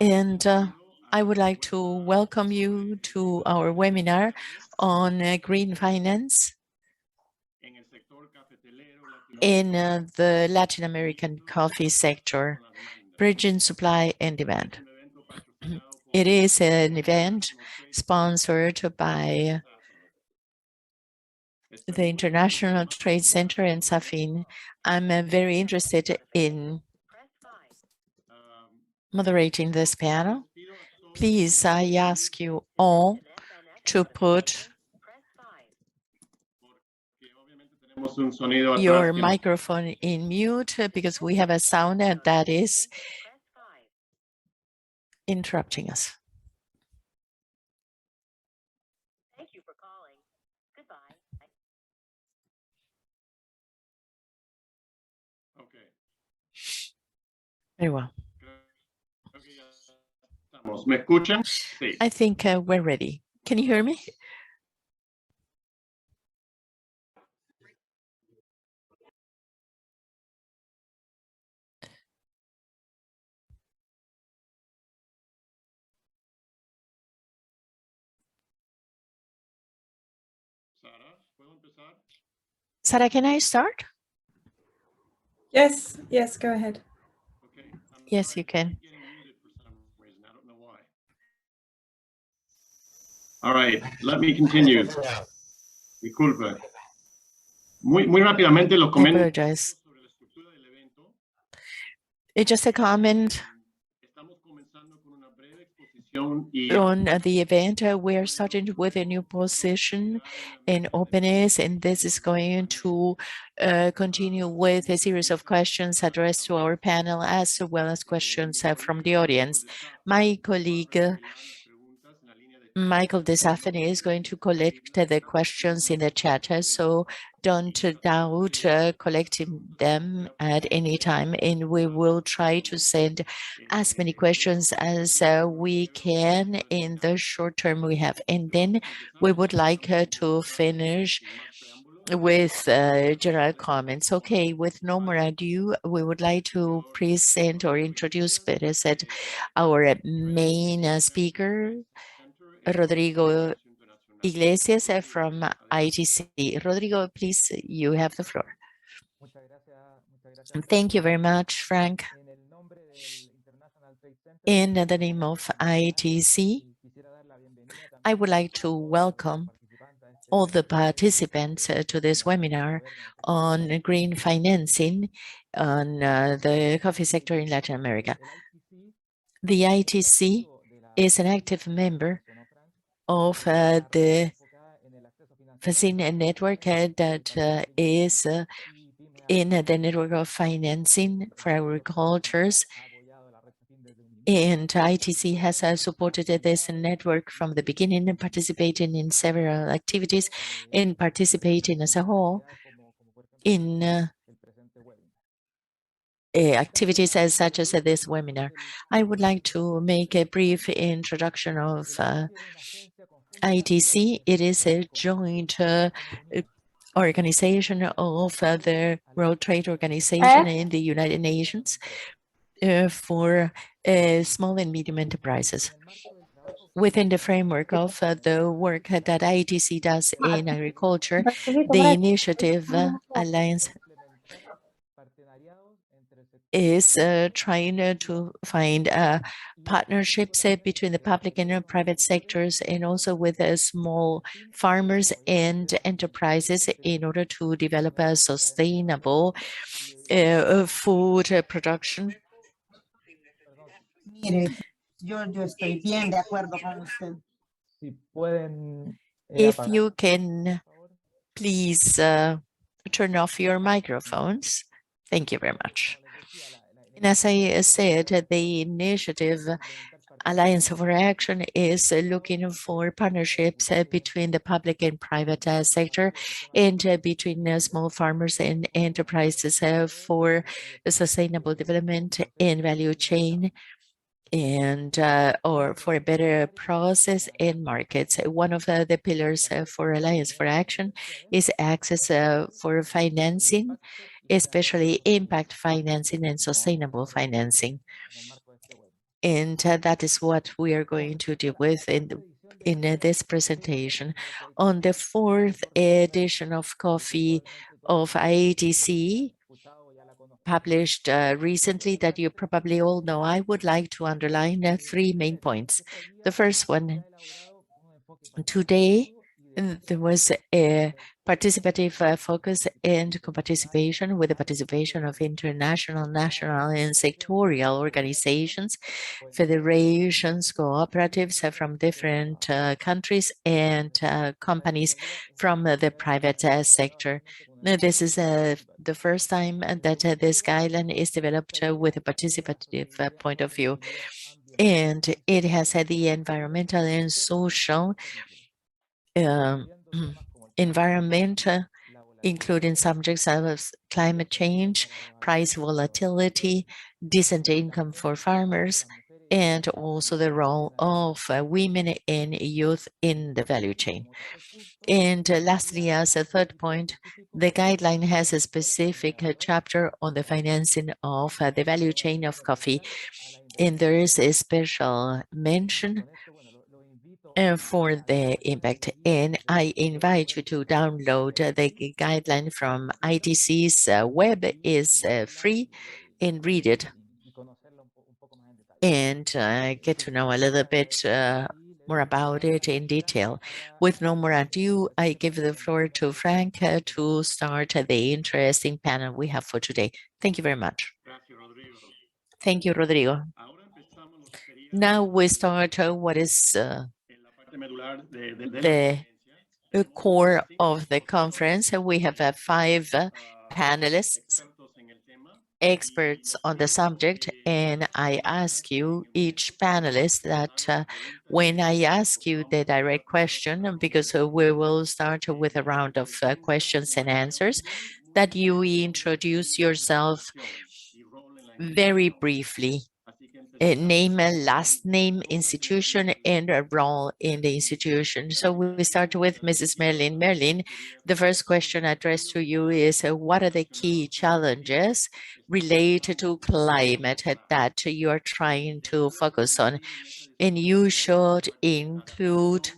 And I would like to welcome you to our webinar on green finance in the Latin American coffee sector, bridging supply and demand. It is an event sponsored by the International Trade Center and Safin. I'm very interested in moderating this panel. Please, I ask you all to put your microphone in mute because we have a sound that is interrupting us. Thank you for calling. Goodbye. Okay. Very well. ¿Me escuchan? Sí. I think we're ready. Can you hear me? Sara, can I start? Yes, go ahead. Okay. Yes, you can. I don't know why. All right, let me continue. Disculpe. Muy rápidamente los I comentarios apologize. sobre la estructura del evento. It's just a comment Estamos comenzando con una breve exposición y on the event. We are starting with a new position in openness, and this is going to continue with a series of questions addressed to our panel, as well as questions from the audience. My colleague, Michael Desafene, is going to collect the questions in the chat, so don't doubt collecting them at any time, and we will try to send as many questions as we can in the short term we have. And then we would like to finish with general comments. Okay, with no more ado, we would like to present or introduce better said our main speaker, Rodrigo Iglesias from ITC. Rodrigo, please, you have the floor. Thank you very much, Frank. In the name of ITC, I would like to welcome all the participants to this webinar on green financing on the coffee sector in Latin America. The ITC is an active member of the FACIN network that is in the network of financing for agricultures. And ITC has supported this network from the beginning and participating in several activities and participating as a whole in activities as such as this webinar. I would like to make a brief introduction of ITC. It is a joint organization of the World Trade Organization and the United Nations for small and medium enterprises. Within the framework of the work that ITC does in agriculture, the initiative Alliance is trying to find partnerships between the public and private sectors, and also with small farmers and enterprises in order to develop a sustainable food production. Yo estoy bien de acuerdo con usted. If you can please turn off your microphones. Thank you very much. And as I said, the initiative Alliance for Action is looking for partnerships between the public and private sector, and between small farmers and enterprises for sustainable development and value chain, and or for a better process in markets. One of the pillars for Alliance for Action is access for financing, especially impact financing and sustainable financing. And that is what we are going to deal with in this presentation. On the fourth edition of Coffee of IATC, published recently that you probably all know, I would like to underline three main points. The first one, today there was a participative focus and co-participation with the participation of international, national, and sectorial organizations, federations, cooperatives from different countries, and companies from the private sector. Now, this is the first time that this guideline is developed with a participative point of view, and it has the environmental and social um, environment, including subjects of climate change, price volatility, decent income for farmers, and also the role of women and youth in the value chain. And lastly, as a third point, the guideline has a specific chapter on the financing of the value chain of coffee, and there is a special mention for the impact. And I invite you to download the guideline from ITC's web. Is free, and read it and get to know a little bit more about it in detail. With no more ado, I give the floor to Frank to start the interesting panel we have for today. Thank you very much. Gracias, Rodrigo. Thank you, Rodrigo. Ahora empezamos lo que sería Now we start what is en la parte medular de la the conferencia. core of the conference. We have 5 panelists, Expertos en el tema. experts on the subject, and I ask you, each panelist, that when I ask you the direct question, because we will start with a round of questions and answers, that you introduce yourself very briefly. Name, last name, institution, and a role in the institution. So we start with Mrs. Merlin. Merlin, the first question addressed to you is, what are the key challenges related to climate that you are trying to focus on? And you should include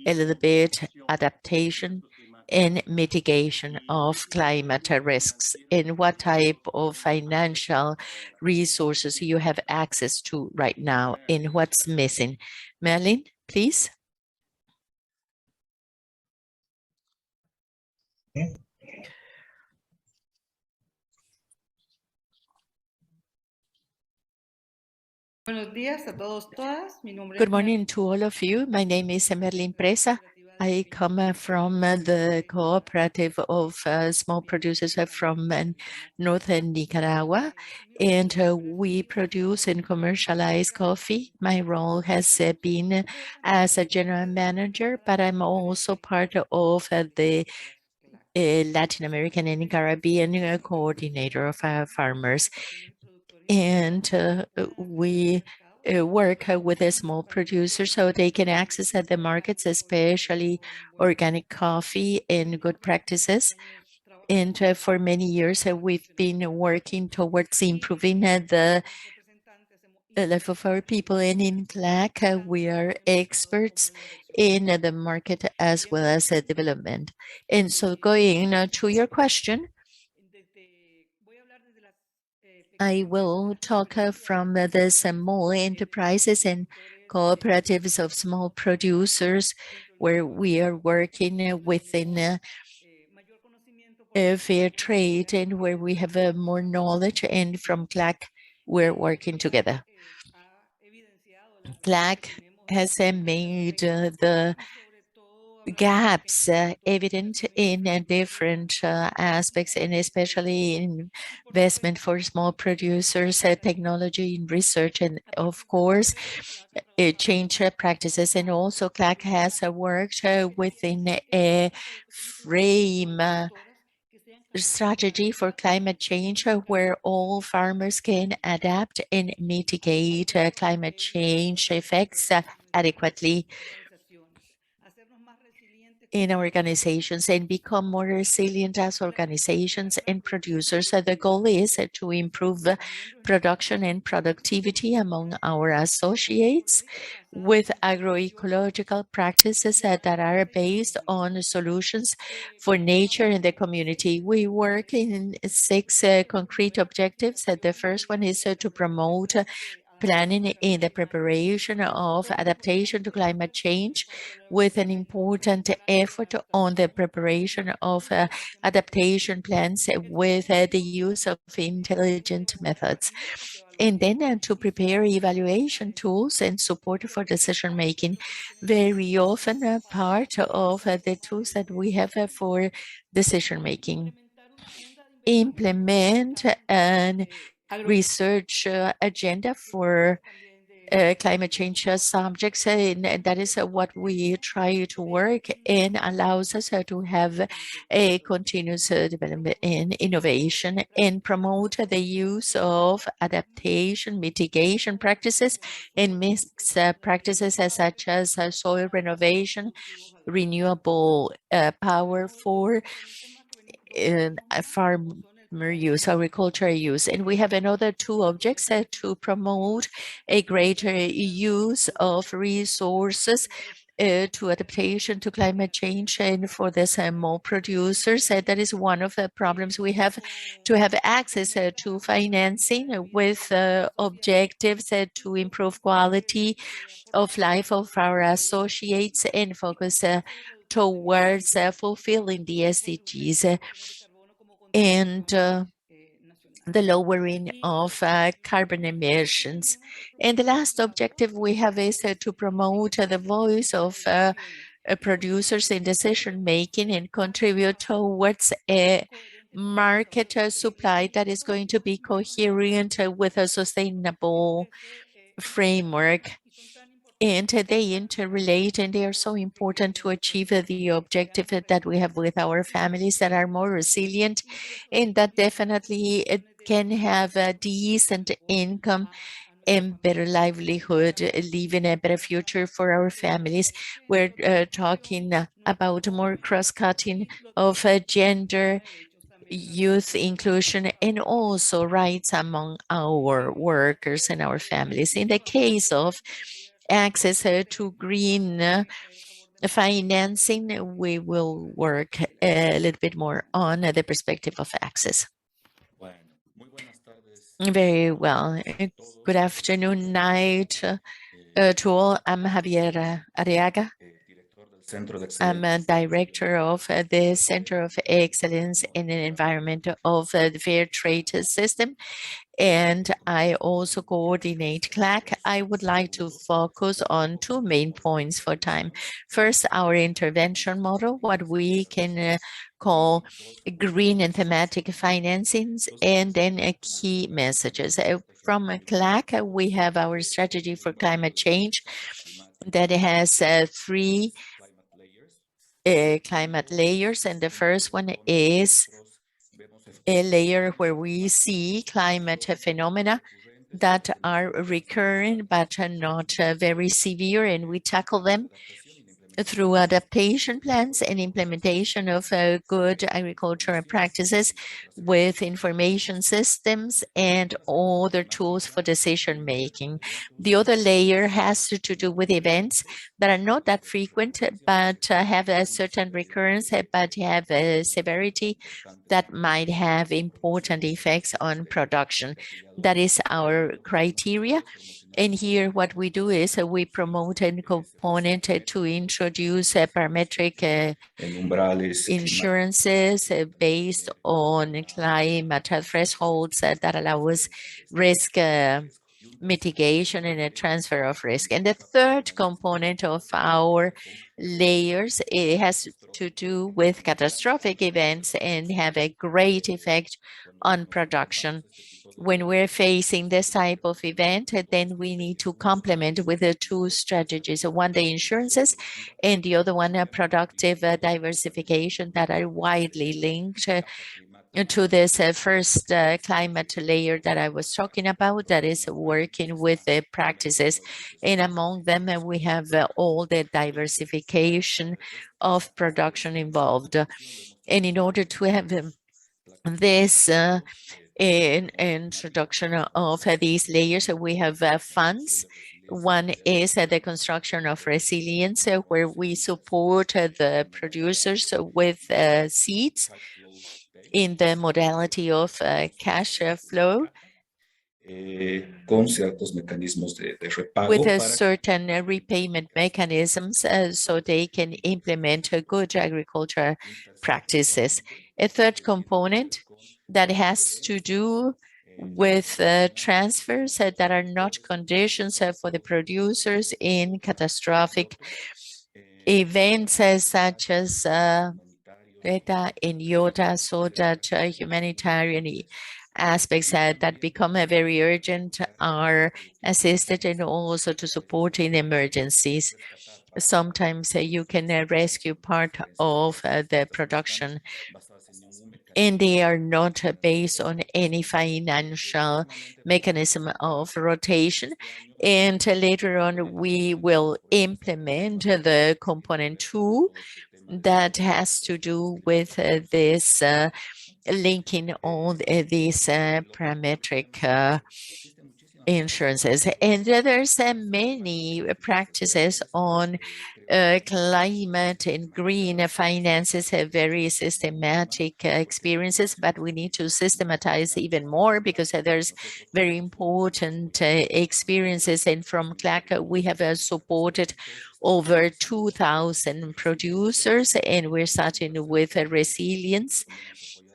a little bit adaptation and mitigation of climate risks, and what type of financial resources you have access to right now, and what's missing. Merlin, please. Buenos días a todos, todas. Mi nombre Good es morning to all of you. My name is Merlin Presa. I come from the cooperative of small producers from northern Nicaragua, and we produce and commercialize coffee. My role has been as a general manager, but I'm also part of the Latin American and Caribbean coordinator of farmers. And we work with the small producers so they can access the markets, especially organic coffee and good practices. And for many years, we've been working towards improving the life of our people. And in CLAC, we are experts in the market as well as development. And so going to your question, I will talk from the small enterprises and cooperatives of small producers, where we are working within fair trade and where we have more knowledge, and from CLAC we're working together. CLAC has made the gaps evident in different aspects, and especially in investment for small producers, technology and research, and of course, change practices. And also CLAC has worked within a frame strategy for climate change where all farmers can adapt and mitigate climate change effects adequately. in organizations and become more resilient as organizations and producers. So the goal is to improve production and productivity among our associates with agroecological practices that are based on solutions for nature and the community. We work in 6 concrete objectives. The first one is to promote planning in the preparation of adaptation to climate change, with an important effort on the preparation of adaptation plans with the use of intelligent methods. And then to prepare evaluation tools and support for decision making. Very often part of the tools that we have for decision making. Implement an research agenda for climate change subjects, and that is what we try to work and allows us to have a continuous development in innovation and promote the use of adaptation, mitigation practices and mixed practices such as soil renovation, renewable power for farmer use, agricultural use. And we have another 2 objects to promote a greater use of resources to adaptation to climate change. And for the small producers, that is one of the problems we have, to have access to financing with objectives to improve quality of life of our associates and focus towards fulfilling the SDGs and the lowering of carbon emissions. And the last objective we have is to promote the voice of producers in decision making and contribute towards a market supply that is going to be coherent with a sustainable framework. And they interrelate, and they are so important to achieve the objective that we have with our families that are more resilient, and that definitely it can have a decent income and better livelihood, leaving a better future for our families. We're talking about more cross-cutting of gender, youth inclusion, and also rights among our workers and our families. In the case of access to green financing, we will work a little bit more on the perspective of access. Very well. Good afternoon, night to all. I'm Javier Arriaga. I'm a director of the Center of Excellence in the Environment of the Fair Trade System, and I also coordinate CLAC. I would like to focus on 2 main points for time. First, our intervention model, what we can call green and thematic financings, and then key messages. From CLAC, we have our strategy for climate change that has 3 climate layers, and the first one is a layer where we see climate phenomena that are recurring but are not very severe, and we tackle them through adaptation plans and implementation of good agricultural practices with information systems and other tools for decision making. The other layer has to do with events that are not that frequent, but have a certain recurrence, but have a severity that might have important effects on production. That is our criteria. And here what we do is we promote a component to introduce parametric insurances based on climate thresholds that allow us risk mitigation and a transfer of risk. And the third component of our layers, it has to do with catastrophic events and have a great effect on production. When we're facing this type of event, then we need to complement with the 2 strategies. One, the insurances, and the other one, a productive diversification that are widely linked to this first climate layer that I was talking about, that is working with the practices. And among them, we have all the diversification of production involved. And in order to have this introduction of these layers, we have funds. One is the construction of resilience, where we support the producers with seeds in the modality of cash flow con ciertos mecanismos de repago with a para certain repayment mechanisms so they can implement good agriculture practices. A third component that has to do with transfers that are not conditions for the producers in catastrophic events such as data in Iota, so that humanitarian aspects that become very urgent are assisted, and also to support in emergencies. Sometimes you can rescue part of the production, and they are not based on any financial mechanism of rotation. And later on, we will implement the component 2 that has to do with this linking all these parametric insurances. And there's many practices on climate and green finances, have very systematic experiences, but we need to systematize even more because there's very important experiences. And from CLAC, we have supported over 2,000 producers, and we're starting with a resilience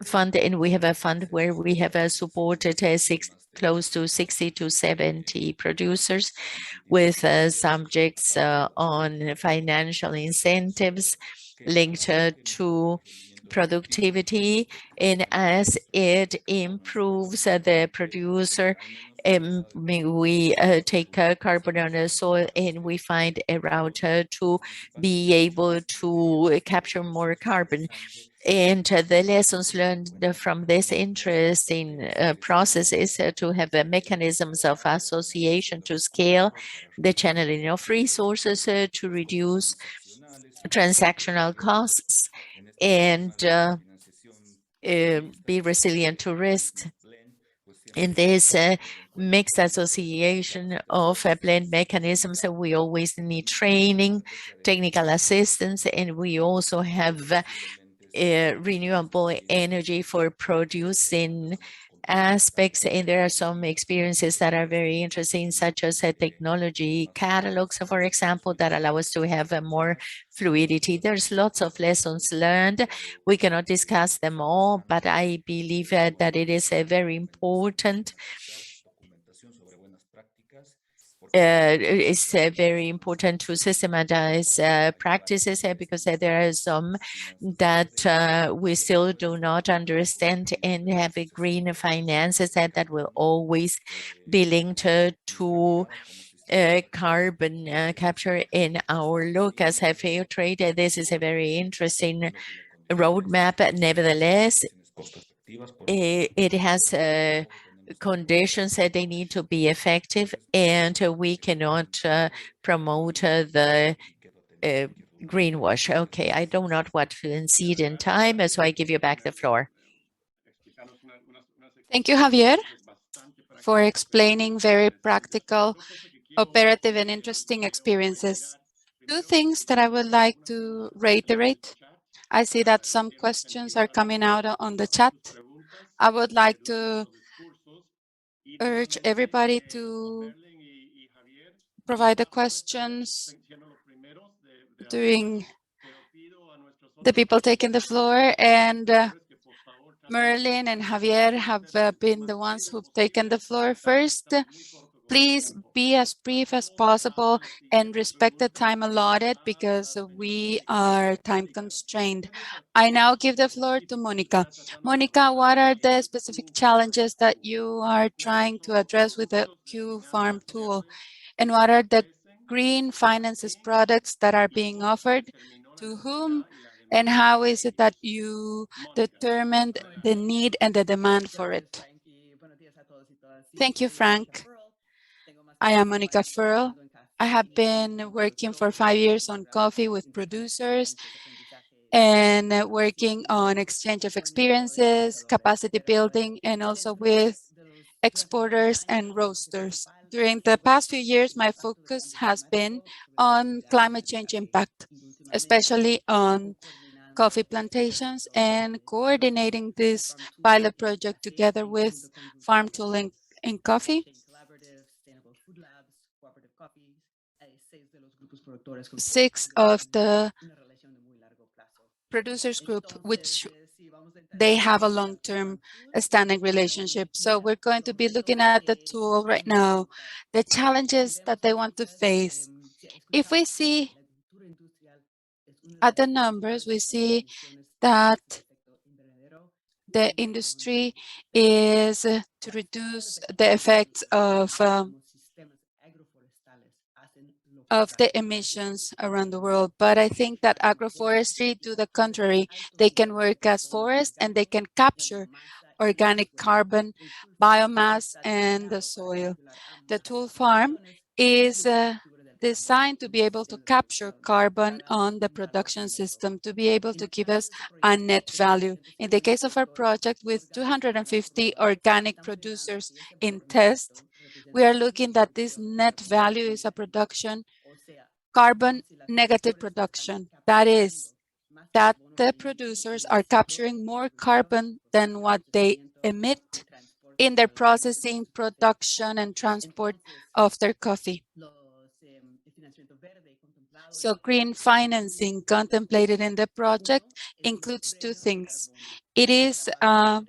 fund, and we have a fund where we have supported close to 60 to 70 producers with subjects on financial incentives linked to productivity. And as it improves the producer, we take carbon on the soil, and we find a route to be able to capture more carbon. And the lessons learned from this interesting process is to have mechanisms of association to scale the channeling of resources to reduce transactional costs and be resilient to risk. In this mixed association of blend mechanisms, we always need training, technical assistance, and we also have renewable energy for producing aspects. And there are some experiences that are very interesting, such as technology catalogs, for example, that allow us to have more fluidity. There's lots of lessons learned. We cannot discuss them all, but I believe that it is very important. It's very important to systematize practices because there are some that we still do not understand, and have a green finances that will always be linked to carbon capture. In our look as a fair trade, this is a very interesting roadmap. Nevertheless, it has conditions that they need to be effective, and we cannot promote the greenwash. Okay, I do not want to exceed in time, so I give you back the floor. Thank you, Javier, for explaining very practical, operative, and interesting experiences. Two things that I would like to reiterate. I see that some questions are coming out on the chat. I would like to urge everybody to provide the questions during the people taking the floor, and Merlin and Javier have been the ones who've taken the floor first. Please be as brief as possible and respect the time allotted because we are time constrained. I now give the floor to Monica. Monica, what are the specific challenges that you are trying to address with the Q Farm tool? And what are the green finances products that are being offered? To whom? And how is it that you determined the need and the demand for it? Thank you, Frank. I am Monica Furl. I have been working for 5 years on coffee with producers and working on exchange of experiences, capacity building, and also with exporters and roasters. During the past few years, my focus has been on climate change impact, especially on coffee plantations and coordinating this pilot project together with Farm Tooling in Coffee. 6 of the producers group, which they have a long-term standing relationship. So we're going to be looking at the tool right now, the challenges that they want to face. If we see at the numbers, we see that the industry is to reduce the effects of the emissions around the world. But I think that agroforestry, to the contrary, they can work as forest and they can capture organic carbon, biomass, and the soil. The tool farm is designed to be able to capture carbon on the production system, to be able to give us a net value. In the case of our project with 250 organic producers in test, we are looking that this net value is a production, carbon negative production. That is, that the producers are capturing more carbon than what they emit in their processing, production, and transport of their coffee. So green financing contemplated in the project includes 2 things. It is a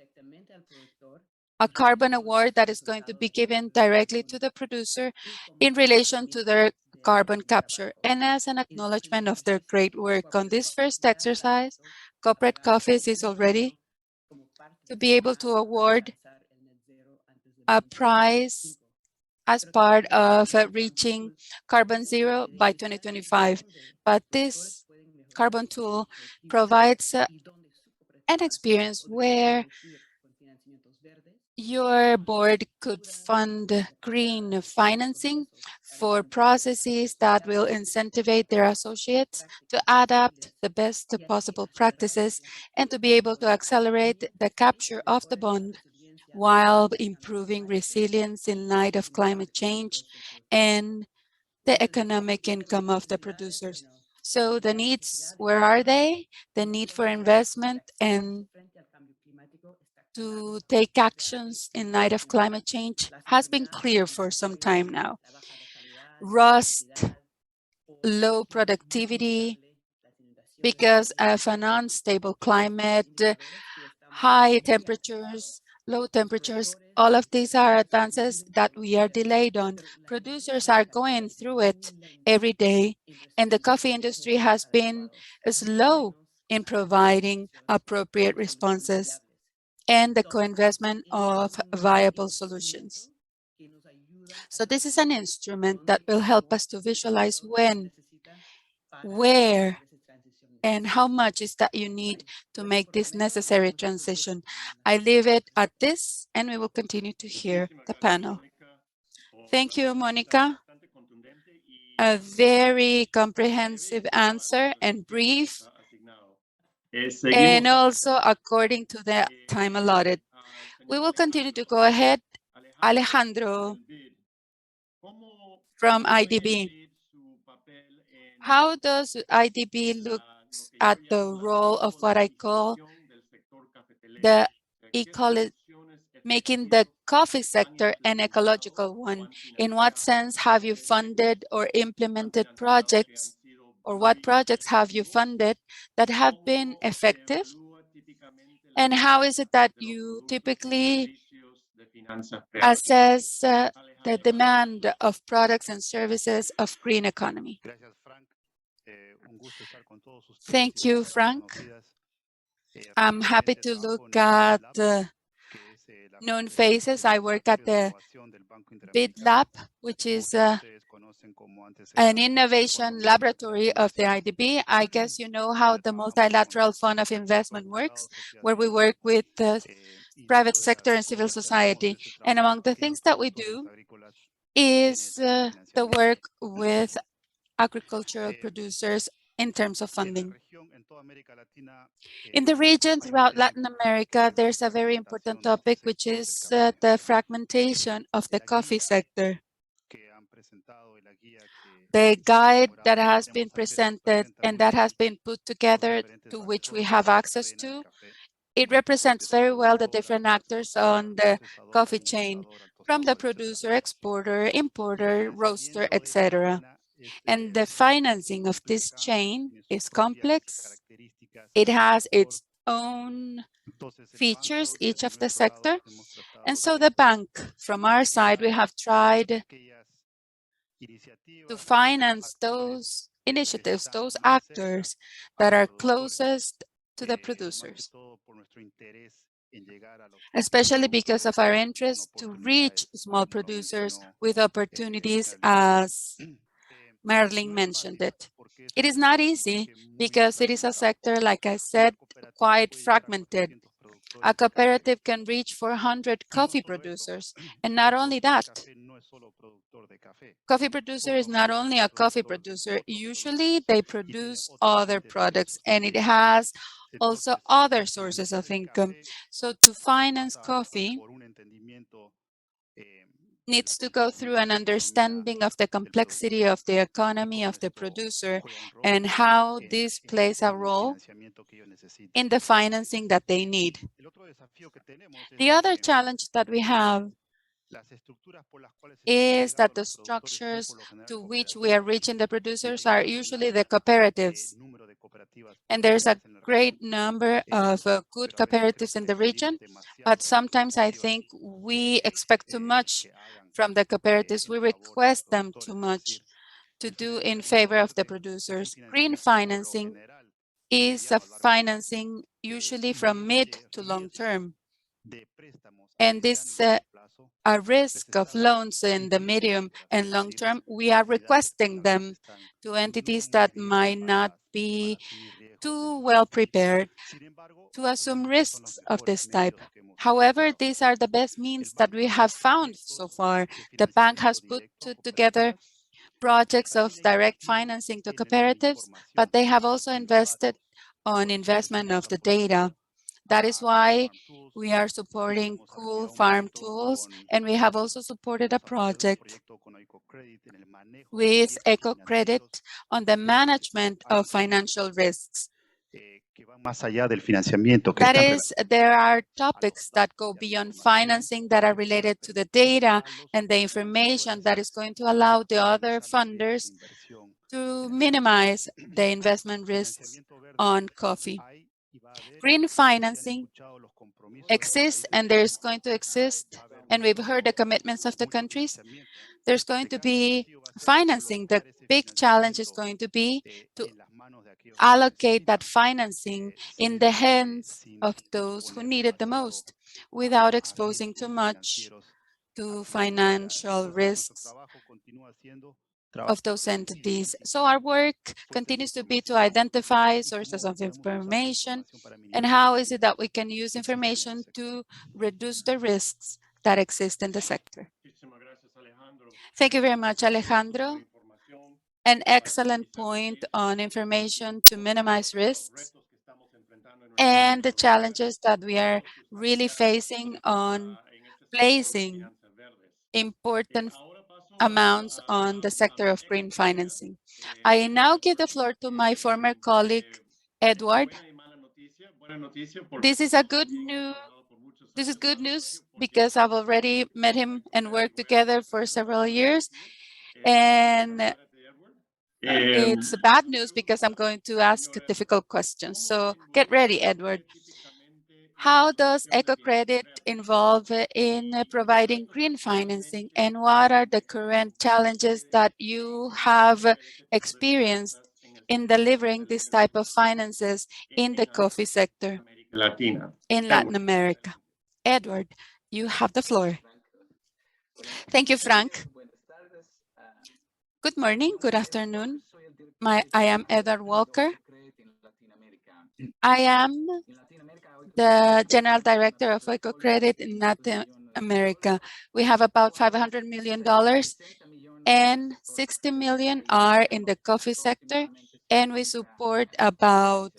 carbon award that is going to be given directly to the producer in relation to their carbon capture and as an acknowledgement of their great work. On this first exercise, Corporate Coffees is already to be able to award a prize as part of reaching carbon zero by 2025. But this carbon tool provides an experience where your board could fund green financing for processes that will incentivize their associates to adapt the best possible practices and to be able to accelerate the capture of the bond while improving resilience in light of climate change and the economic income of the producers. So the needs, where are they? The need for investment and to take actions in light of climate change has been clear for some time now. Rust, low productivity, because of an unstable climate, high temperatures, low temperatures, all of these are advances that we are delayed on. Producers are going through it every day, and the coffee industry has been slow in providing appropriate responses and the co-investment of viable solutions. So this is an instrument that will help us to visualize when, where, and how much is that you need to make this necessary transition. I leave it at this, and we will continue to hear the panel. Thank you, Monica. A very comprehensive answer and brief, and also according to the time allotted. We will continue to go ahead. Alejandro from IDB. How does IDB look at the role of what I call the making the coffee sector an ecological one? In what sense have you funded or implemented projects, or what projects have you funded that have been effective? And how is it that you typically assess the demand of products and services of green economy? Thank you, Frank. I'm happy to look at known faces. I work at the BID Lab, which is an innovation laboratory of the IDB. I guess you know how the Multilateral Fund of Investment works, where we work with the private sector and civil society. And among the things that we do is the work with agricultural producers in terms of funding. In the region throughout Latin America, there's a very important topic, which is the fragmentation of the coffee sector. The guide that has been presented and that has been put together, to which we have access to, it represents very well the different actors on the coffee chain, from the producer, exporter, importer, roaster, etc. And the financing of this chain is complex. It has its own features, each of the sector. And so the bank, from our side, we have tried to finance those initiatives, those actors that are closest to the producers, especially because of our interest to reach small producers with opportunities, as Marilyn mentioned it. It is not easy because it is a sector, like I said, quite fragmented. A cooperative can reach 400 coffee producers. And not only that, coffee producer is not only a coffee producer. Usually they produce other products, and it has also other sources of income. So to finance coffee needs to go through an understanding of the complexity of the economy of the producer and how this plays a role in the financing that they need. The other challenge that we have is that the structures to which we are reaching the producers are usually the cooperatives. And there's a great number of good cooperatives in the region, but sometimes I think we expect too much from the cooperatives. We request them too much to do in favor of the producers. Green financing is a financing usually from mid to long term. And this a risk of loans in the medium and long term, we are requesting them to entities that might not be too well prepared to assume risks of this type. However, these are the best means that we have found so far. The bank has put together projects of direct financing to cooperatives, but they have also invested on investment of the data. That is why we are supporting cool farm tools, and we have also supported a project with EcoCredit on the management of financial risks. That is, there are topics that go beyond financing that are related to the data and the information that is going to allow the other funders to minimize the investment risks on coffee. Green financing exists, and there's going to exist, and we've heard the commitments of the countries. There's going to be financing. The big challenge is going to be to allocate that financing in the hands of those who need it the most without exposing too much to financial risks of those entities. So our work continues to be to identify sources of information and how is it that we can use information to reduce the risks that exist in the sector. Thank you very much, Alejandro. An excellent point on information to minimize risks and the challenges that we are really facing on placing important amounts on the sector of green financing. I now give the floor to my former colleague, Edward. This is good news because I've already met him and worked together for several years. And it's bad news because I'm going to ask difficult questions. So get ready, Edward. How does EcoCredit involve in providing green financing, and what are the current challenges that you have experienced in delivering this type of finances in the coffee sector in Latin America? Edward, you have the floor. Thank you, Frank. Good morning, good afternoon. I am Edward Walker. I am the General Director of EcoCredit in Latin America. We have about $500 million and 60 million are in the coffee sector, and we support about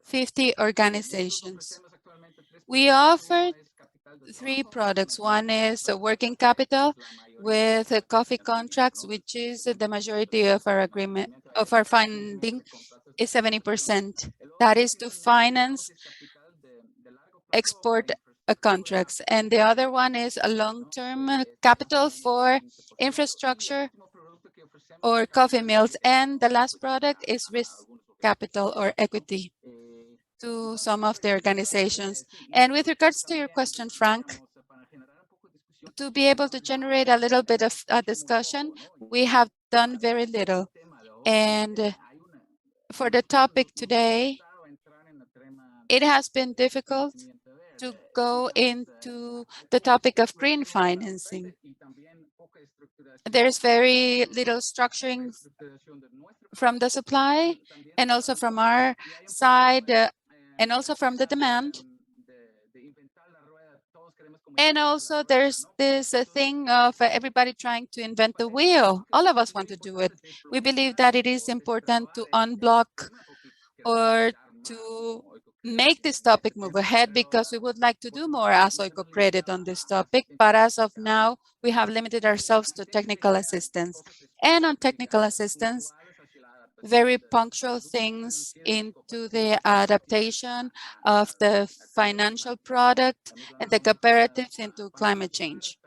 50 organizations. We offer three products. One is a working capital with coffee contracts, which is the majority of our agreement, of our funding is 70%. That is to finance export contracts. And the other one is a long-term capital for infrastructure or coffee mills. And the last product is risk capital or equity to some of the organizations. And with regards to your question, Frank, to be able to generate a little bit of a discussion, we have done very little. And for the topic today, it has been difficult to go into the topic of green financing. There's very little structuring from the supply and also from our side and also from the demand. And also there's this thing of everybody trying to invent the wheel. All of us want to do it. We believe that it is important to unblock or to make this topic move ahead because we would like to do more as EcoCredit on this topic. But as of now, we have limited ourselves to technical assistance. And on technical assistance, very punctual things into the adaptation of the financial product and the cooperatives into climate change.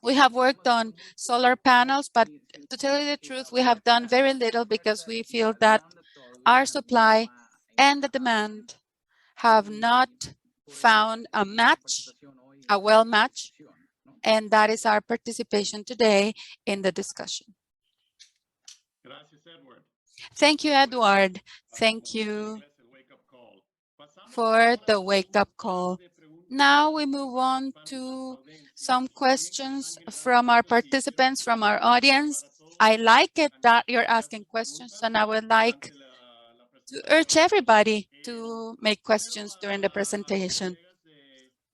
We have worked on solar panels, but to tell you the truth, we have done very little because we feel that our supply and the demand have not found a match, a well match, and that is our participation today in the discussion. Thank you, Edward. Thank you for the wake-up call. Now we move on to some questions from our participants, from our audience. I like it that you're asking questions, and I would like to urge everybody to make questions during the presentation.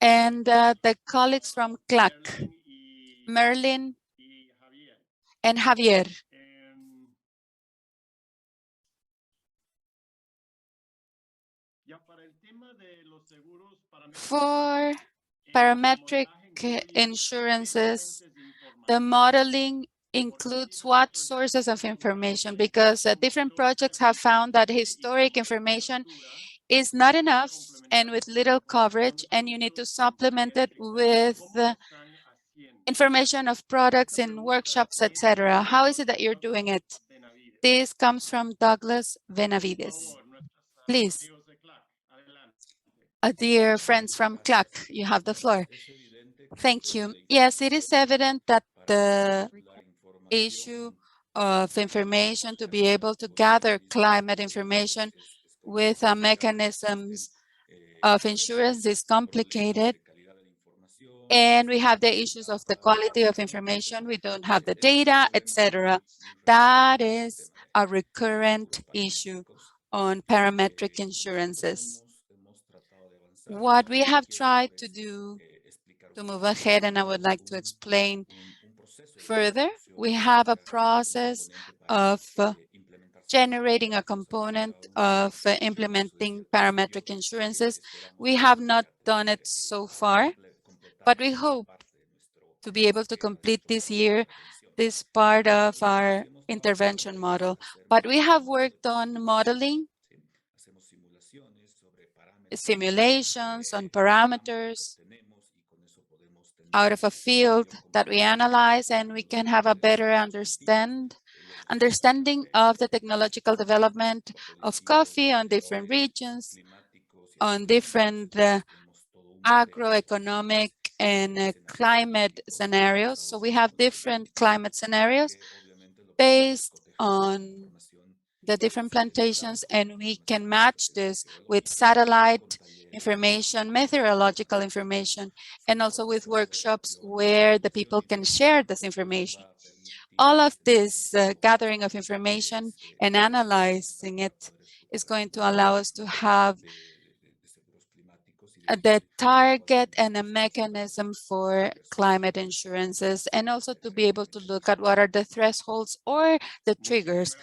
And the colleagues from CLAC, Merlin and Javier. For parametric insurances, the modeling includes what sources of information, because different projects have found that historic information is not enough and with little coverage, and you need to supplement it with information of products in workshops, etc. How is it that you're doing it? This comes from Douglas Benavides. Please. Dear friends from CLAC, you have the floor. Thank you. Yes, it is evident that the issue of information to be able to gather climate information with mechanisms of insurance is complicated. And we have the issues of the quality of information. We don't have the data, etc. That is a recurrent issue on parametric insurances. What we have tried to do to move ahead, and I would like to explain further, we have a process of generating a component of implementing parametric insurances. We have not done it so far, but we hope to be able to complete this year this part of our intervention model. But we have worked on modeling, simulations on parameters out of a field that we analyze, and we can have a better understanding of the technological development of coffee on different regions, on different agroeconomic and climate scenarios. So we have different climate scenarios based on the different plantations, and we can match this with satellite information, meteorological information, and also with workshops where the people can share this information. All of this gathering of information and analyzing it is going to allow us to have the target and a mechanism for climate insurances, and also to be able to look at what are the thresholds or the triggers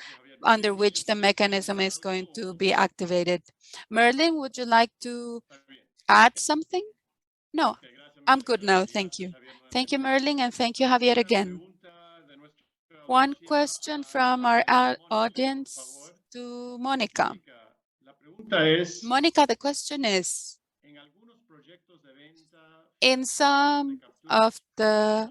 under which the mechanism is going to be activated. Merlin, would you like to add something? No, I'm good now. Thank you. Thank you, Merlin, and thank you, Javier, again. One question from our audience to Monica. Monica, the question is, in some of the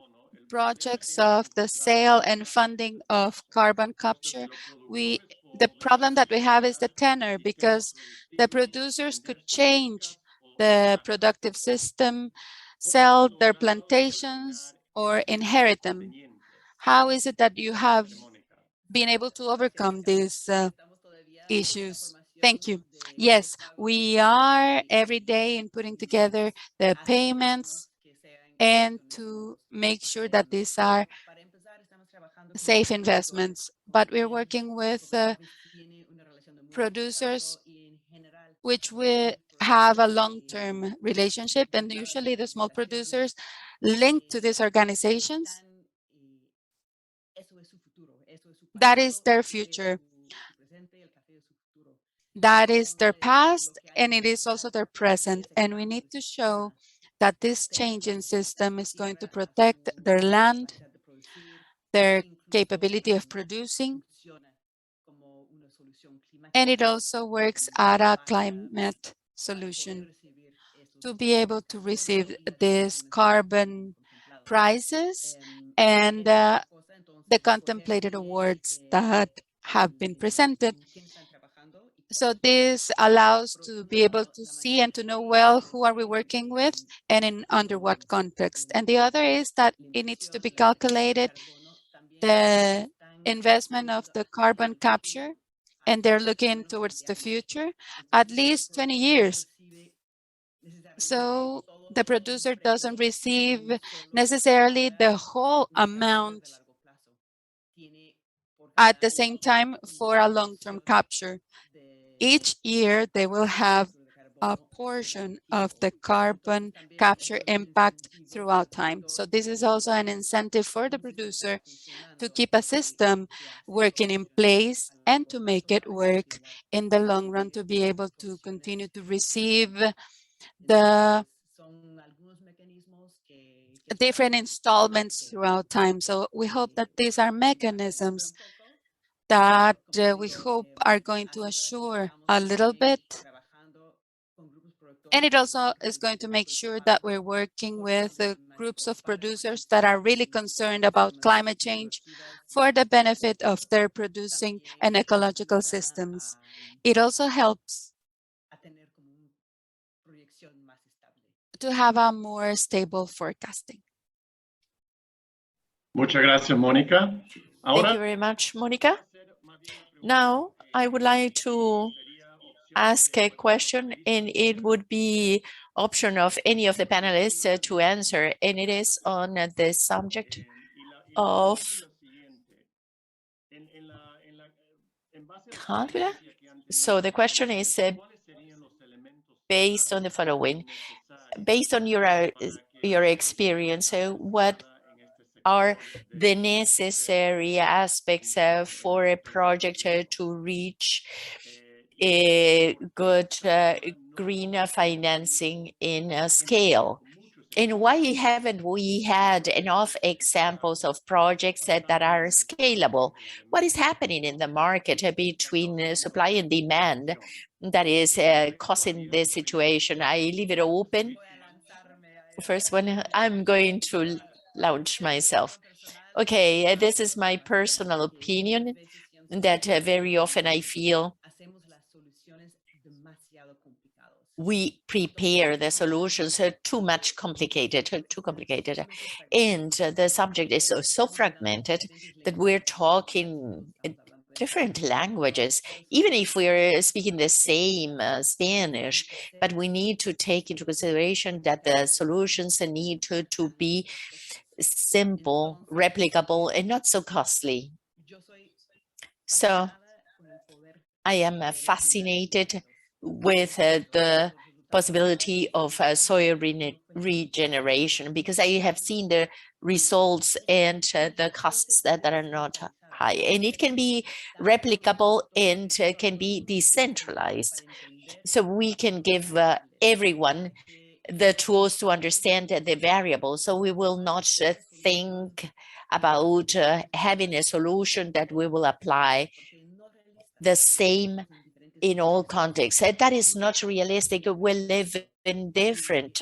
projects of the sale and funding of carbon capture, the problem that we have is the tenor, because the producers could change the productive system, sell their plantations, or inherit them. How is it that you have been able to overcome these issues? Thank you. Yes, we are every day in putting together the payments and to make sure that these are safe investments. But we're working with producers which will have a long-term relationship, and usually the small producers linked to these organizations, that is their future. That is their past, and it is also their present. And we need to show that this changing system is going to protect their land, their capability of producing, and it also works at a climate solution to be able to receive these carbon prices and the contemplated awards that have been presented. So this allows to be able to see and to know well who are we working with and under what context. And the other is that it needs to be calculated, the investment of the carbon capture, and they're looking towards the future, at least 20 years. So the producer doesn't receive necessarily the whole amount at the same time for a long-term capture. Each year, they will have a portion of the carbon capture impact throughout time. So this is also an incentive for the producer to keep a system working in place and to make it work in the long run, to be able to continue to receive the different installments throughout time. So we hope that these are mechanisms that we hope are going to assure a little bit. And it also is going to make sure that we're working with groups of producers that are really concerned about climate change for the benefit of their producing and ecological systems. It also helps to have a more stable forecasting. Muchas gracias, Mónica. Thank you very much, Monica. Now, I would like to ask a question, and it would be option of any of the panelists to answer, and it is on the subject of conflict. So the question is based on the following: based on your experience, what are the necessary aspects for a project to reach a good green financing in a scale? And why haven't we had enough examples of projects that are scalable? What is happening in the market between supply and demand that is causing this situation? I leave it open. First one, I'm going to launch myself. Okay, this is my personal opinion, that very often I feel we prepare the solutions too much complicated, too complicated. And the subject is so fragmented that we're talking different languages, even if we're speaking the same Spanish, but we need to take into consideration that the solutions need to be simple, replicable, and not so costly. So I am fascinated with the possibility of soil regeneration because I have seen the results and the costs that are not high, and it can be replicable and can be decentralized. So we can give everyone the tools to understand the variables. So we will not think about having a solution that we will apply the same in all contexts. That is not realistic. We live in different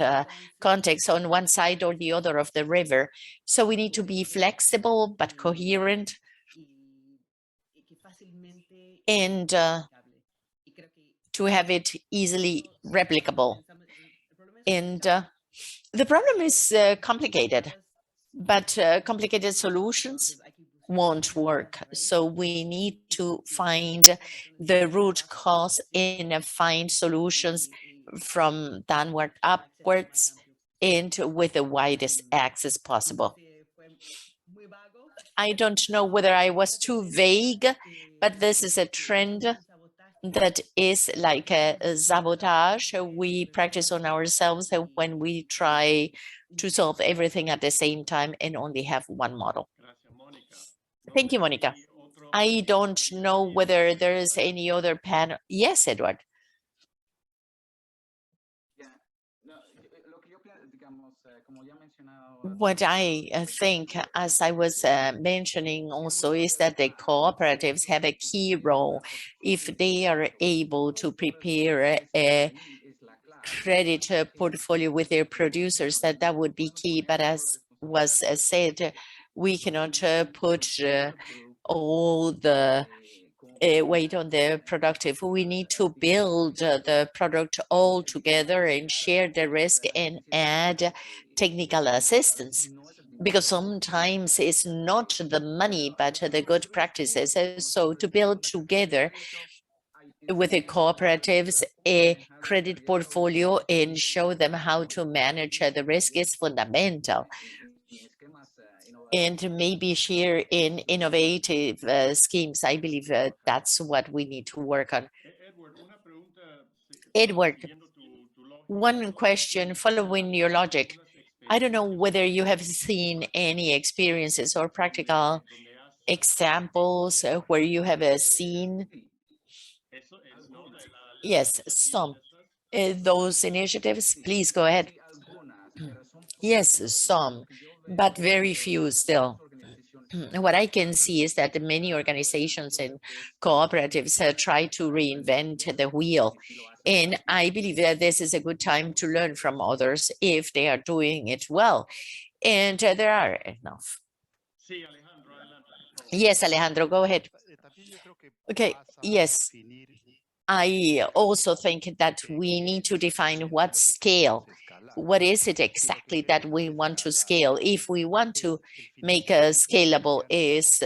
contexts on one side or the other of the river. So we need to be flexible but coherent and to have it easily replicable. And the problem is complicated, but complicated solutions won't work. So we need to find the root cause and find solutions from downward upwards and with the widest access possible. I don't know whether I was too vague, but this is a trend that is like a sabotage we practice on ourselves when we try to solve everything at the same time and only have one model. Thank you, Monica. I don't know whether there is any other panel. Yes, Edward. What I think, as I was mentioning also, is that the cooperatives have a key role if they are able to prepare a credit portfolio with their producers, that would be key. But as was said, we cannot put all the weight on the productive. We need to build the product all together and share the risk and add technical assistance, because sometimes it's not the money but the good practices. So to build together with the cooperatives a credit portfolio and show them how to manage the risk is fundamental. And maybe share in innovative schemes. I believe that's what we need to work on. Edward, one question following your logic. I don't know whether you have seen any experiences or practical examples where you have seen, yes, some those initiatives. Please go ahead. Yes, some, but very few still. What I can see is that many organizations and cooperatives try to reinvent the wheel. And I believe that this is a good time to learn from others if they are doing it well. And there are enough. Yes, Alejandro, go ahead. Okay, yes. I also think that we need to define what scale. What is it exactly that we want to scale? If we want to make a scalable is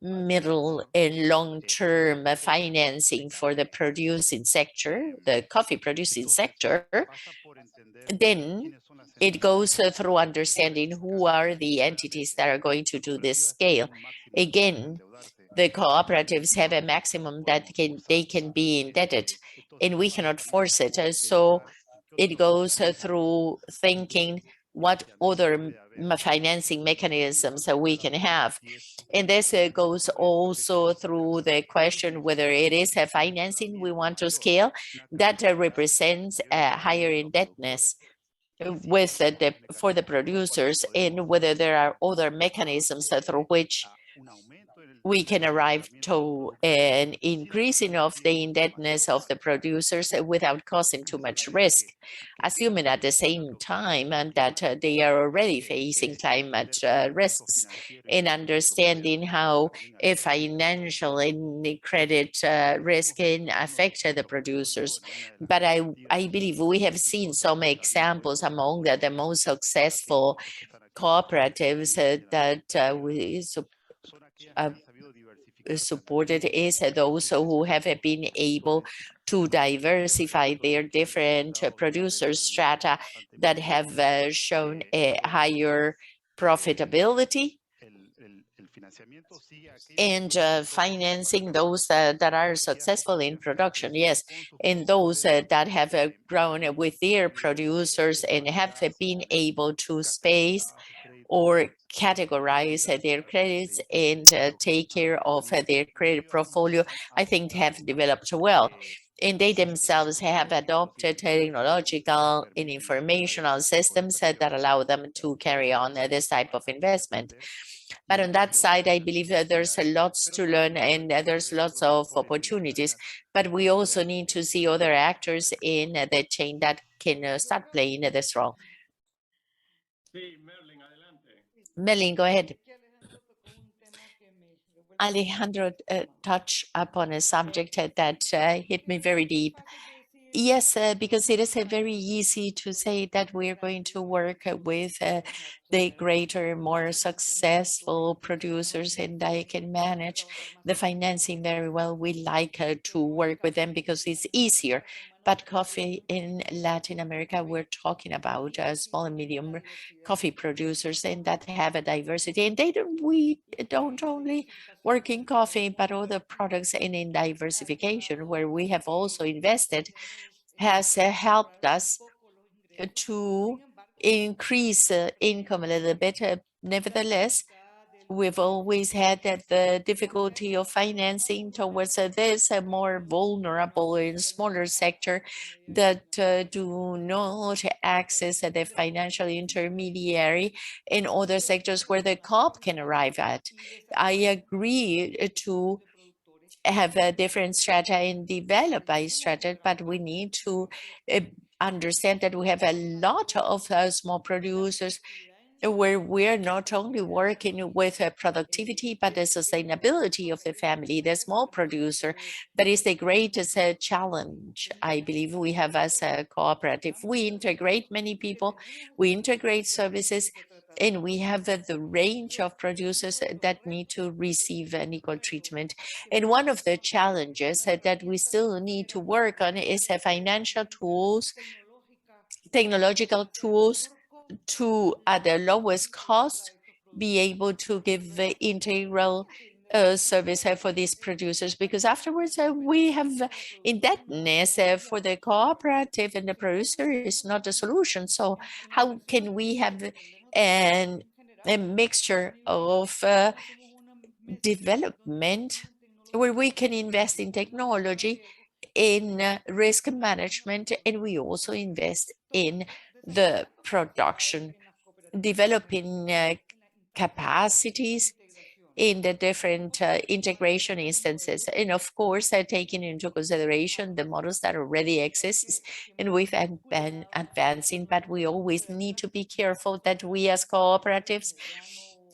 middle and long-term financing for the producing sector, the coffee producing sector, then it goes through understanding who are the entities that are going to do this scale. Again, the cooperatives have a maximum that they can be indebted, and we cannot force it. So it goes through thinking what other financing mechanisms we can have. And this goes also through the question whether it is a financing we want to scale that represents a higher indebtedness with for the producers, and whether there are other mechanisms through which we can arrive to an increasing of the indebtedness of the producers without causing too much risk, assuming at the same time and that they are already facing climate risks, and understanding how a financial and credit risk can affect the producers. But I believe we have seen some examples among the most successful cooperatives that we supported is those who have been able to diversify their different producer strata that have shown a higher profitability and financing those that are successful in production, yes, and those that have grown with their producers and have been able to space or categorize their credits and take care of their credit portfolio, I think have developed well. And they themselves have adopted technological and informational systems that allow them to carry on this type of investment. But on that side, I believe that there's lots to learn and there's lots of opportunities. But we also need to see other actors in the chain that can start playing this role. Sí, Merlin, adelante. Merlin, go ahead. Alejandro touched upon a subject that hit me very deep. Yes, because it is very easy to say that we are going to work with the greater, more successful producers and I can manage the financing very well. We like to work with them because it's easier. But coffee in Latin America, we're talking about small and medium coffee producers and that have a diversity. And we don't only work in coffee, but other products and in diversification, where we have also invested, has helped us to increase income a little bit. Nevertheless, we've always had the difficulty of financing towards this more vulnerable and smaller sector that do not access the financial intermediary in other sectors where the COP can arrive at. I agree to have a different strategy and develop a strategy, but we need to understand that we have a lot of small producers where we're not only working with productivity, but the sustainability of the family, the small producer. That is the greatest challenge I believe we have as a cooperative. We integrate many people, we integrate services, and we have the range of producers that need to receive an equal treatment. And one of the challenges that we still need to work on is financial tools, technological tools to, at the lowest cost, be able to give the integral service for these producers, because afterwards we have indebtedness for the cooperative and the producer is not a solution. So how can we have a mixture of development where we can invest in technology, in risk management, and we also invest in the production, developing capacities in the different integration instances. And of course, taking into consideration the models that already exist, and we've been advancing, but we always need to be careful that we as cooperatives,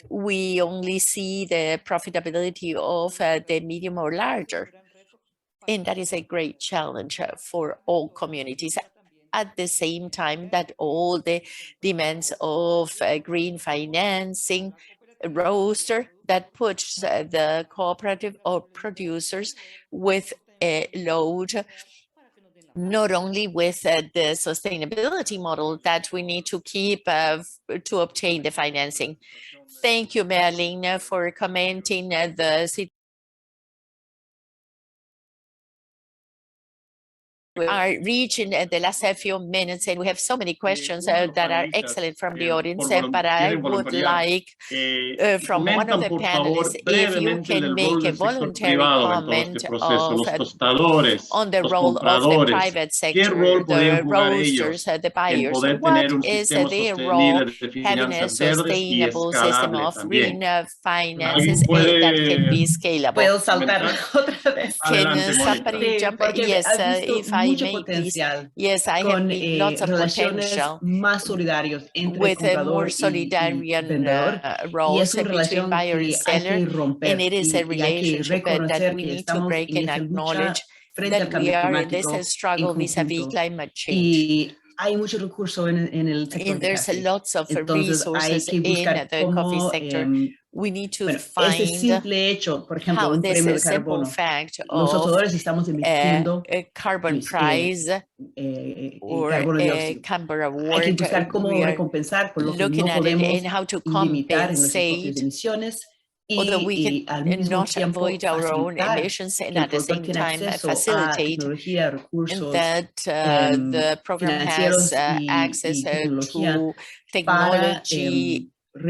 we only see the profitability of the medium or larger. And that is a great challenge for all communities. At the same time that all the demands of green financing, roaster that puts the cooperative or producers with a load, not only with the sustainability model that we need to keep to obtain the financing. Thank you, Merlin, for commenting the situation. We are reaching the last few minutes and we have so many questions that are excellent from the audience, but I would like from one of the panelists, if you can make a voluntary comment on the role of the private sector, the roasters, the buyers. What is their role having a sustainable system of green finances that can be scalable? Puedo saltar otra vez. Can somebody Sí, jump? porque Yes, has visto if I mucho may, please. potencial Yes, I have con lots of relaciones potential más solidarios entre with a more comprador y solidarian vendedor, y roles es una between relación buyer and que hay seller, que and romper it is a y hay que relationship that reconocer we que need to estamos break en and esa lucha acknowledge frente al that we cambio are in this climático en struggle vis-a-vis conjunto. climate change. Y hay muchos recursos en el sector de there's café. lots of Entonces hay resources que in buscar the coffee cómo, sector. We need to bueno, ese find simple hecho, por ejemplo, how un this premio de simple carbono. fact Los of otros estamos invirtiendo a carbon en price or carbono a dióxido. Camber Hay que Award, buscar cómo we are recompensar por lo que looking no at it podemos and how to limitar en nuestras propias compensate, emisiones although we y al can mismo not tiempo avoid our own facilitar emissions and que el at the productor same tiene time acceso a facilitate tecnología, and recursos that the program financieros has access y tecnología to para technology and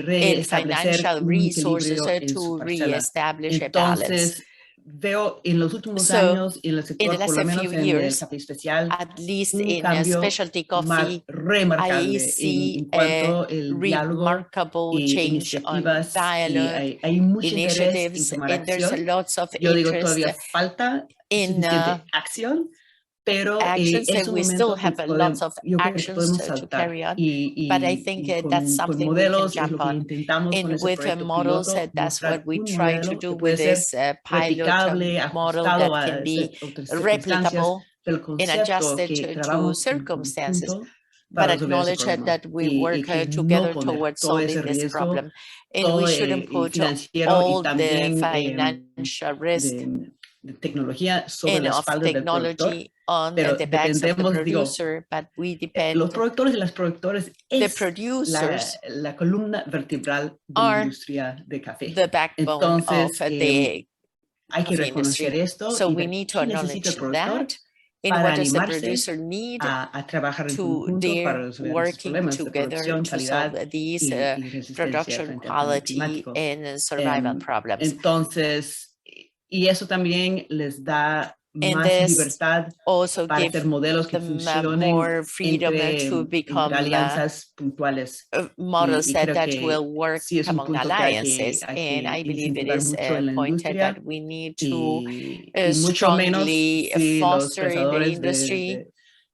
reestablecer financial un resources equilibrio en su to parcela. reestablish a balance. Entonces, veo en los últimos So, años en el in the sector, last por lo few menos en el years, café especial, at least un in cambio specialty coffee, I remarcable see en a cuanto al diálogo remarkable y change on iniciativas y dialogue, hay mucho interés en initiatives, tomar and there's acción. lots of Yo digo, interest todavía falta in suficiente acción, pero actions, es and un we still momento que have lots of yo creo que actions podemos to saltar carry on. But I think y that's con something we can modelos es jump lo que on. intentamos con And ese with proyecto models, piloto, that's what mostrar we un try to modelo do que puede with ser this pilot replicable, model ajustado that a can be otras circunstancias, replicable pero el and concepto adjusted que to trabajamos en circumstances, conjunto but para resolver ese acknowledge problema that we work que no together poner towards todo ese solving this riesgo, problem. And todo we shouldn't put financiero y all the también financial risk de tecnología sobre and las of espaldas del productor, technology on pero the backs of the dependemos, digo, producer, but we depend, los productores y las productores the es producers la columna vertebral de la are industria de café. the backbone of Entonces, the hay que coffee reconocer industry. esto So y we ver need to qué necesita el acknowledge productor that. And para what does the animarse producer need a trabajar en to conjunto para their resolver estos working problemas de together producción, to solve calidad these y resistencia production frente al cambio quality climático. and survival problems. Entonces, y eso también les da And más this libertad also para give hacer modelos que them funcionen more freedom to entre become alianzas puntuales. models Y creo that que will work sí es un among punto que alliances. hay And que I believe it incentivar is mucho en a la point industria that we need to y mucho menos strongly si los foster in the pensadores industry. de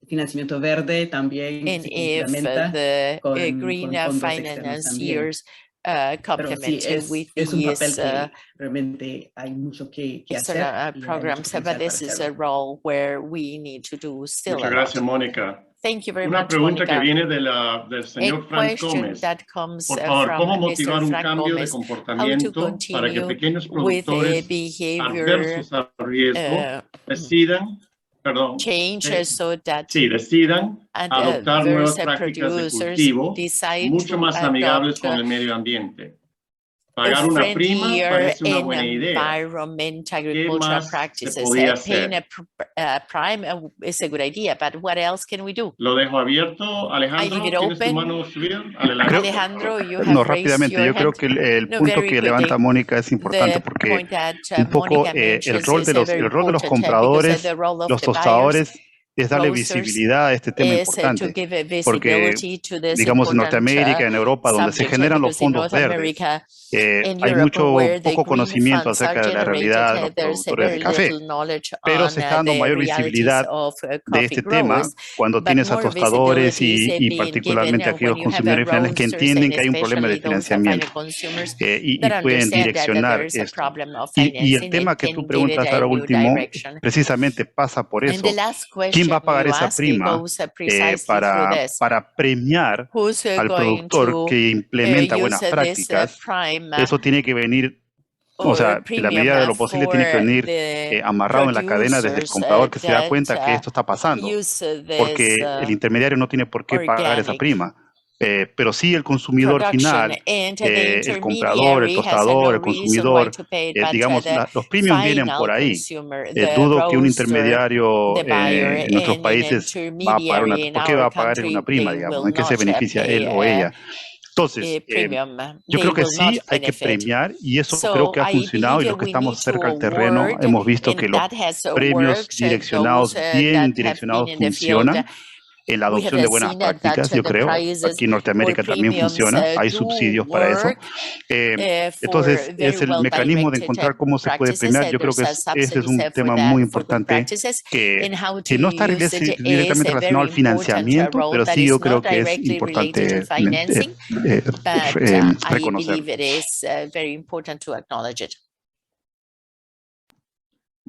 financiamiento verde también And se if complementa the green con fondos externos también. financiers Pero sí, complement with es un papel these que realmente hay mucho que hacer external y hay mucho programs, but potencial para this is a hacerlo. role where we need to do still Muchas a lot. gracias, Mónica. Thank you very Una much, pregunta que Monica. viene del señor A Frank question Gómez. that comes Por favor, from ¿cómo Mr. motivar un Frank cambio de Gómez, how to comportamiento para que continue pequeños with a productores behavior adversos al riesgo decidan, change so that decidan adoptar nuevas adverse prácticas de producers cultivo decide mucho to más amigables adopt con el medio ambiente? a Pagar una prima friendlier parece una and buena idea. environment ¿Qué agricultural más se practices. podía Paying hacer? a prime is a good idea, but what else can we do? Lo dejo abierto. I leave Alejandro, it ¿tienes tu open. mano subida? Adelante. Alejandro, you have No, raised rápidamente, your yo creo hand. que el No, punto very que levanta quickly. Mónica es importante The porque point that un poco Monica mentions el is very rol de los important because compradores, the role of los the buyers, tostadores, es darle roasters, visibilidad a este tema is to importante. give a Porque, visibility to this digamos, en important Norteamérica, en Europa, donde se subject, generan los because in fondos North verdes, America, in hay Europe, where the poco green conocimiento funds are acerca de la realidad de los generated, there's a productores de very café, little knowledge pero on se está dando the mayor realities visibilidad of de coffee este tema growers, cuando but tienes a more tostadores visibility is y being given particularmente a when aquellos you have consumidores finales que roasters entienden and que hay un problema de especially those financiamiento final consumers y that pueden understand that direccionar there's a esto. problem of Y el financing tema and que tú can give it preguntas a ahora new último direction. precisamente pasa por And the eso. last ¿Quién va a question pagar you esa asked prima goes precisely through this. para premiar Who's al going productor to que implementa use buenas this prácticas? prime Eso tiene que venir, o or sea, en la premium medida de lo posible tiene que for venir the amarrado en la cadena desde el producers comprador que se da that cuenta que esto está pasando, use porque this el intermediario no tiene por qué pagar esa organic prima. Pero sí el consumidor production, final, and the el comprador, el intermediary has tostador, no el reason why consumidor, to pay it, but digamos, los premiums vienen por final ahí. consumer, the Dudo que un roaster, intermediario the buyer, en nuestros and an países va a pagar intermediary in ¿por qué va our a pagar una country, prima, they digamos? will ¿En qué se not beneficia pay él o ella? Entonces, premium. yo They creo que will not sí hay que benefit. premiar y eso So creo que ha I funcionado y believe los que we need estamos to cerca al terreno award, hemos visto que and los that has premios worked. direccionados, Those bien that have been direccionados, in the field, funcionan. En la we adopción de have buenas seen that prácticas, yo the creo, prices aquí en or Norteamérica también premiums funciona, hay do subsidios para eso. work for Entonces, very es el well mecanismo de directed encontrar cómo se puede practices. premiar. Yo creo que There's ese es subsidies un for tema that, muy for good importante practices, que and how to no está use it is directamente a very relacionado al important financiamiento, role pero that sí is yo creo not que es directly related to importante financing, but I reconocerlo. believe it is very important to acknowledge it.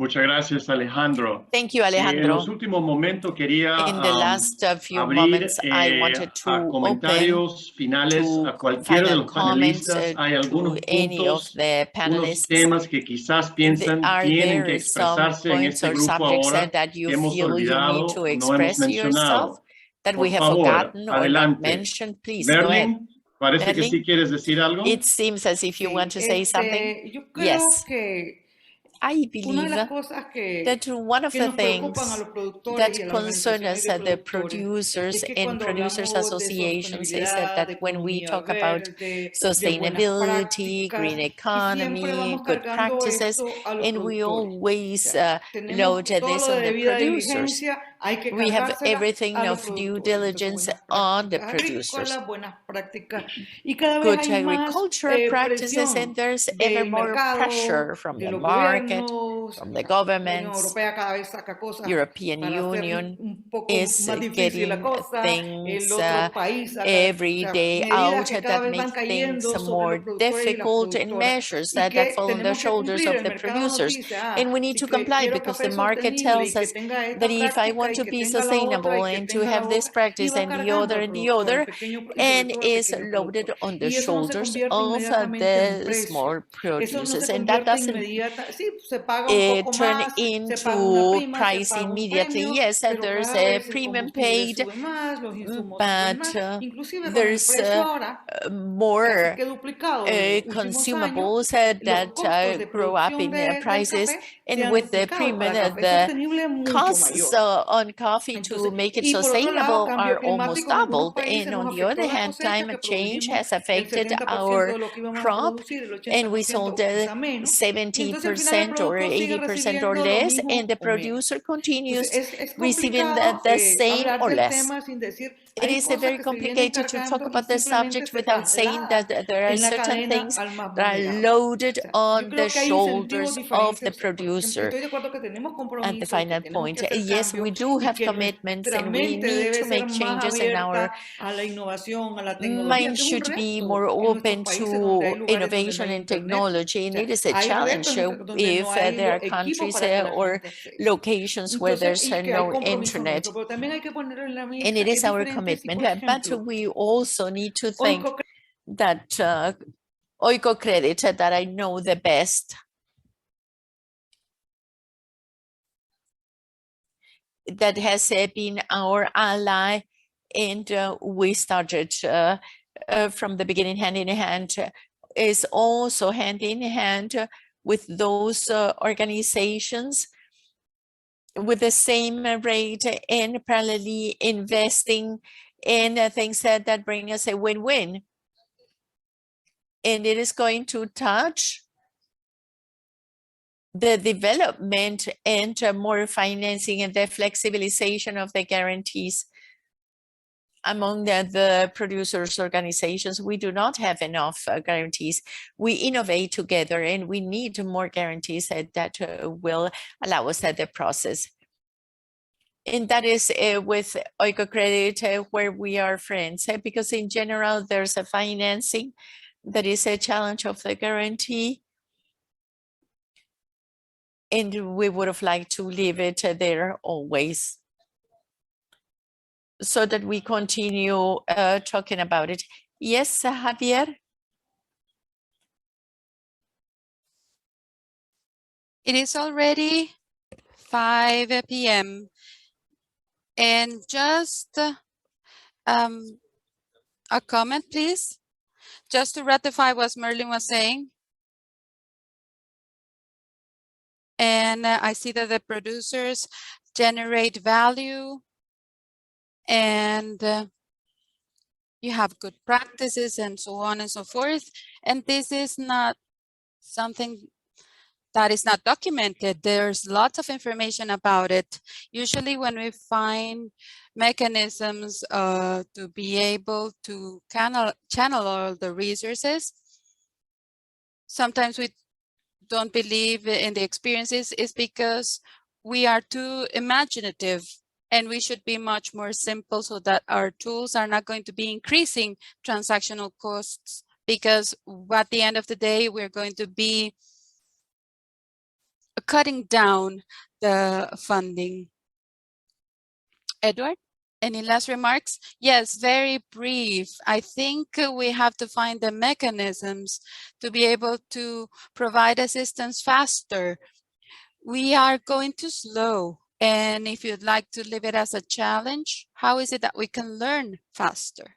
Muchas gracias, Alejandro. Thank you, En los Alejandro. últimos momentos quería In the last few abrir moments, I wanted a to open comentarios finales to a cualquiera de final los comments panelistas. Hay to algunos any of puntos, the unos panelists. temas que quizás piensan Are tienen que there some expresarse en points este or grupo subjects ahora that que you hemos feel you need olvidado to o no hemos express yourself mencionado. that Por we have favor, forgotten or not adelante. mentioned? Please go ahead. Merlin, parece que sí Merlin, quieres decir algo. it seems as if you want to say something. Yo creo Yes, que I una de believe las cosas that one of que the nos preocupan a things los productores that y a las concern organizaciones us de at the productores producers es que and cuando producers hablamos de associations is that, sostenibilidad, de when we economía talk about verde, de buenas sustainability, prácticas, green que siempre economy, vamos good cargando practices, esto a los and we productores. always Tenemos load todo this lo on de the debida producers. diligencia, hay que We have cargársela everything a los of due productores. Entonces, diligence buenas on the prácticas producers. agrícolas, buenas prácticas. Y cada vez Good hay más agriculture practices, and presión there's ever del more mercado, pressure from de the los market, gobiernos. from the La Unión governments. Europea cada vez saca cosas European para hacer Union un poco is más difícil la getting cosa. El things otro país saca, every day medidas out que cada that vez make van things cayendo sobre los more productores y las difficult, and productoras measures y that que fall on the tenemos que shoulders cumplir. of El the mercado nos producers. dice, And we need si to comply quiero because the café market sostenible y tells que us tenga esta that if I práctica want y to que be tenga la otra y sustainable que and to tenga la have this otra, y practice va and the cargando other al and the productor, el other, pequeño y sobre and todo el is pequeño loaded productor. on the Y eso no se shoulders convierte of inmediatamente en un the precio. small Eso no se producers. And that convierte doesn't inmediata, sí, se paga un poco turn más, se paga una into prima, se price paga un immediately. premio, Yes, pero there's cada a vez el premium combustible paid, sube más, los insumos suben but más, inclusive con el there's precio ahora casi more que duplicado de los últimos años, consumables los that costos de grow up producción in del prices, café se and han with the duplicado. premium, Para café the sostenible mucho costs mayor. on coffee to Entonces, make it y por otro lado, sustainable cambio are almost climático en algunos doubled. países And nos on the afectó other la hand, cosecha, climate que change produjimos has el affected 70% our de lo que íbamos a crop, producir, el and we 80% sold o quizá menos. Y entonces al final el 70% or productor sigue 80% or recibiendo lo less, and mismo the o menos. producer Entonces continues es receiving complicado the same hablar or del less. tema sin decir, It hay is cosas very que se vienen complicated to talk cargando y about the simplemente subject se without saying that trasladan there are en la certain cadena things al más that are vulnerable. loaded O sea, yo on the creo que hay incentivos shoulders of the diferentes. Por ejemplo, producer. estoy de acuerdo que tenemos At the compromisos y que final tenemos que point, hacer yes, we cambios do y have que commitments, nuestra and we mente need debe to ser make más changes in our abierta a la innovación, a la tecnología, mind que es un should be reto more en nuestros open países donde hay to lugares donde no innovation hay and internet. technology, O and sea, it is a hay retos challenge donde no if hay there los are equipos countries para que la or gente acceda. locations where Entonces, there's y que hay no compromisos internet. nuestros, pero también hay que poner en la And mesa, it es is our diferente si, commitment, por but ejemplo, we also need to think Oikocredit that Oiko Credit, that I know the best, that has been our ally, and we started from the beginning hand in hand, is also hand in hand with those organizations with the same rate, and parallelly investing in things that bring us a win-win. And it is going to touch the development and more financing and the flexibilization of the guarantees among the producers' organizations. We do not have enough guarantees. We innovate together, and we need more guarantees that will allow us the process. And that is with Oiko Credit, where we are friends, because in general, there's a financing that is a challenge of the guarantee. And we would have liked to leave it there always, so that we continue talking about it. Yes, Javier? It is already 5 p.m. And just a comment, please, just to ratify what Merlin was saying. And I see that the producers generate value, and you have good practices and so on and so forth. And this is not something that is not documented. There's lots of information about it. Usually when we find mechanisms to be able to channel all the resources, sometimes we don't believe in the experiences, is because we are too imaginative, and we should be much more simple so that our tools are not going to be increasing transactional costs, because at the end of the day, we're going to be cutting down the funding. Edward, any last remarks? Yes, very brief. I think we have to find the mechanisms to be able to provide assistance faster. We are going too slow. And if you'd like to leave it as a challenge, how is it that we can learn faster?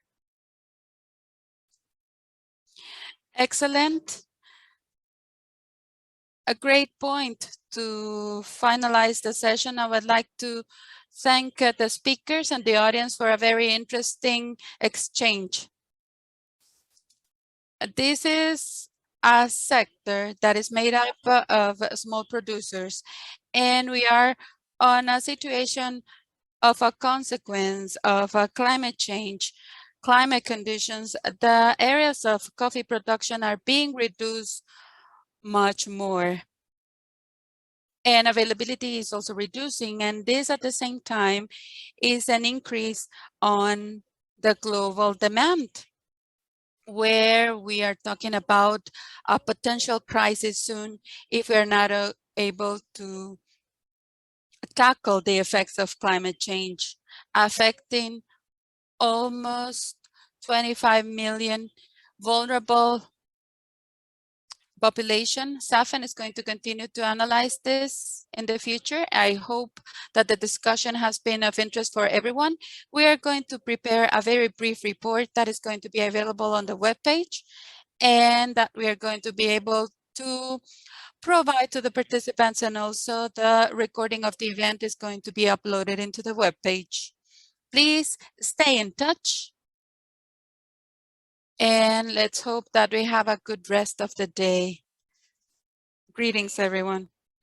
Excellent. A great point to finalize the session. I would like to thank the speakers and the audience for a very interesting exchange. This is a sector that is made up of small producers, and we are on a situation of a consequence of climate change, climate conditions. The areas of coffee production are being reduced much more. And availability is also reducing. And this at the same time is an increase on the global demand, where we are talking about a potential crisis soon if we're not able to tackle the effects of climate change, affecting almost 25 million vulnerable population. SAFN is going to continue to analyze this in the future. I hope that the discussion has been of interest for everyone. We are going to prepare a very brief report that is going to be available on the webpage, and that we are going to be able to provide to the participants, and also the recording of the event is going to be uploaded into the webpage. Please stay in touch, and let's hope that we have a good rest of the day. Greetings, everyone.